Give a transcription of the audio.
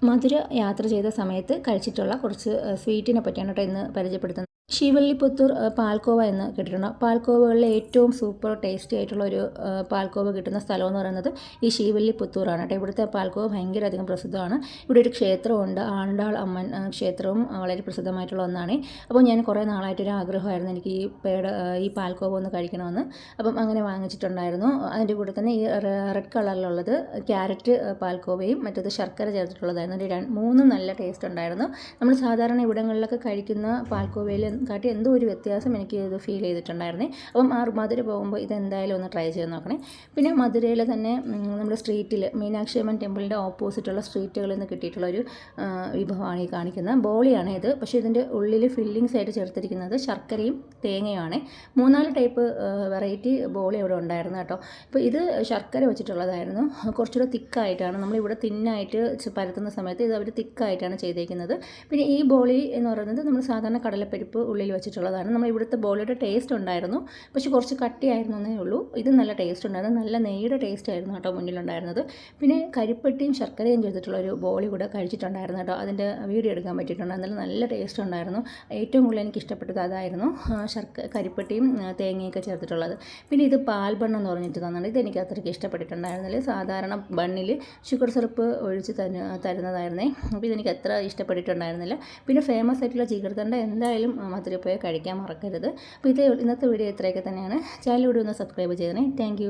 മധുര യാത്ര ചെയ്ത സമയത്ത് കഴിച്ചിട്ടുള്ള കുറച്ച് സ്വീറ്റിനെ പറ്റിയാണ് കേട്ടോ ഇന്ന് പരിചയപ്പെടുത്തുന്നത്. ശിവല്ലിപുത്തൂർ പാൽക്കോവ എന്ന് കേട്ടിട്ടുണ്ട്. പാൽക്കോവകളിലെ ഏറ്റവും സൂപ്പർ ടേസ്റ്റി ആയിട്ടുള്ള ഒരു പാൽക്കോവ കിട്ടുന്ന സ്ഥലം എന്ന് പറയുന്നത് ഈ ശിവല്ലിപുത്തൂറാണ് കേട്ടോ. ഇവിടുത്തെ പാൽക്കോവ ഭയങ്കര അധികം പ്രസിദ്ധമാണ്. ഇവിടെ ഒരു ക്ഷേത്രമുണ്ട്, ആണ്ടാൾ അമ്മൻ ക്ഷേത്രവും വളരെ പ്രസിദ്ധമായിട്ടുള്ള ഒന്നാണ്. അപ്പോൾ ഞാൻ കുറേ നാളായിട്ടൊരു ആഗ്രഹമായിരുന്നു എനിക്ക് ഈ പാൽക്കോവ ഒന്ന് കഴിക്കണമെന്ന്. അപ്പം അങ്ങനെ വാങ്ങിച്ചിട്ടുണ്ടായിരുന്നു. അതിൻ്റെ കൂടെ തന്നെ ഈ റെഡ് കളറിലുള്ളത് ക്യാരറ്റ് പാൽക്കോവയും മറ്റത് ശർക്കര ചേർത്തിട്ടുള്ളതായിരുന്നു. മൂന്നും നല്ല ടേസ്റ്റ് ഉണ്ടായിരുന്നു. നമ്മൾ സാധാരണ ഇവിടങ്ങളിലൊക്കെ കഴിക്കുന്ന പാൽക്കോവയിൽ കാട്ടി എന്തോ ഒരു വ്യത്യാസം എനിക്ക് ഇത് ഫീൽ ചെയ്തിട്ടുണ്ടായിരുന്നേ. അപ്പം മധുര പോകുമ്പോൾ ഇതെന്തായാലും ഒന്ന് ട്രൈ ചെയ്ത് നോക്കണേ. പിന്നെ മധുരയിൽ തന്നെ നമ്മുടെ സ്ട്രീറ്റിൽ മീനാക്ഷി അമ്മൻ ടെമ്പിളിൻ്റെ ഓപ്പോസിറ്റുള്ള സ്ട്രീറ്റുകളിൽ നിന്ന് കിട്ടിയിട്ടുള്ളൊരു വിഭവമാണ് ഈ കാണിക്കുന്നത്. ബോളിയാണ് ഇത്. പക്ഷേ ഇതിൻ്റെ ഉള്ളിൽ ഫില്ലിങ്സ് ആയിട്ട് ചേർത്തിരിക്കുന്നത് ശർക്കരയും തേങ്ങയുമാണ്. 3-4 ടൈപ്പ് വെറൈറ്റി ബോളി അവിടെ ഉണ്ടായിരുന്നു കേട്ടോ. അപ്പോൾ ഇത് ശർക്കര വെച്ചിട്ടുള്ളതായിരുന്നു. കുറച്ചുകൂടെ തിക്കായിട്ടാണ് നമ്മളിവിടെ തിന്നായിട്ട് പരത്തുന്ന സമയത്ത് ഇത് അവർ തിക്കായിട്ടാണ് ചെയ്തേക്കുന്നത്. പിന്നെ ഈ ബോളി എന്ന് പറയുന്നത് നമ്മൾ സാധാരണ കടലപ്പരിപ്പ് ഉള്ളിൽ വെച്ചിട്ടുള്ളതാണ്. നമ്മൾ ഇവിടുത്തെ ബോളിയുടെ ടേസ്റ്റ് ഉണ്ടായിരുന്നു, പക്ഷേ കുറച്ച് കട്ടിയായിരുന്നു എന്നേ ഉള്ളൂ. ഇത് നല്ല ടേസ്റ്റ് ഉണ്ടായിരുന്നു, നല്ല നെയ്യുടെ ടേസ്റ്റ് ആയിരുന്നു കേട്ടോ മുന്നിലുണ്ടായിരുന്നത്. പിന്നെ കരിപ്പെട്ടിയും ശർക്കരയും ചെയ്തിട്ടുള്ള ഒരു ബോളി കൂടെ കഴിച്ചിട്ടുണ്ടായിരുന്നു കേട്ടോ. അതിൻ്റെ വീഡിയോ എടുക്കാൻ പറ്റിയിട്ടുണ്ടായിരുന്നില്ല. നല്ല ടേസ്റ്റ് ഉണ്ടായിരുന്നു. ഏറ്റവും കൂടുതൽ എനിക്ക് ഇഷ്ടപ്പെട്ടത് അതായിരുന്നു, കരിപ്പെട്ടിയും തേങ്ങയൊക്കെ ചേർത്തിട്ടുള്ളത്. പിന്നെ ഇത് പാൽ ബണ്ണെന്ന് പറഞ്ഞിട്ട് തന്നിട്ടുണ്ട്. ഇതെനിക്ക് അത്രയ്ക്ക് ഇഷ്ടപ്പെട്ടിട്ടുണ്ടായിരുന്നില്ല. സാധാരണ ബണ്ണിൽ ഷുഗർ സിറപ്പ് ഒഴിച്ച് തരുന്നതായിരുന്നേ. അപ്പോൾ ഇതെനിക്ക് അത്ര ഇഷ്ടപ്പെട്ടിട്ടുണ്ടായിരുന്നില്ല. പിന്നെ ഫേമസ് ആയിട്ടുള്ള ജിഗർദണ്ഡ എന്തായാലും മധുര പോയി കഴിക്കാൻ മറക്കരുത്. അപ്പോൾ ഇന്നത്തെ വീഡിയോ ഇത്രയൊക്കെ തന്നെയാണ്. ചാനൽ വീഡിയോ ഒന്ന് സബ്സ്ക്രൈബ് ചെയ്യണേ. താങ്ക്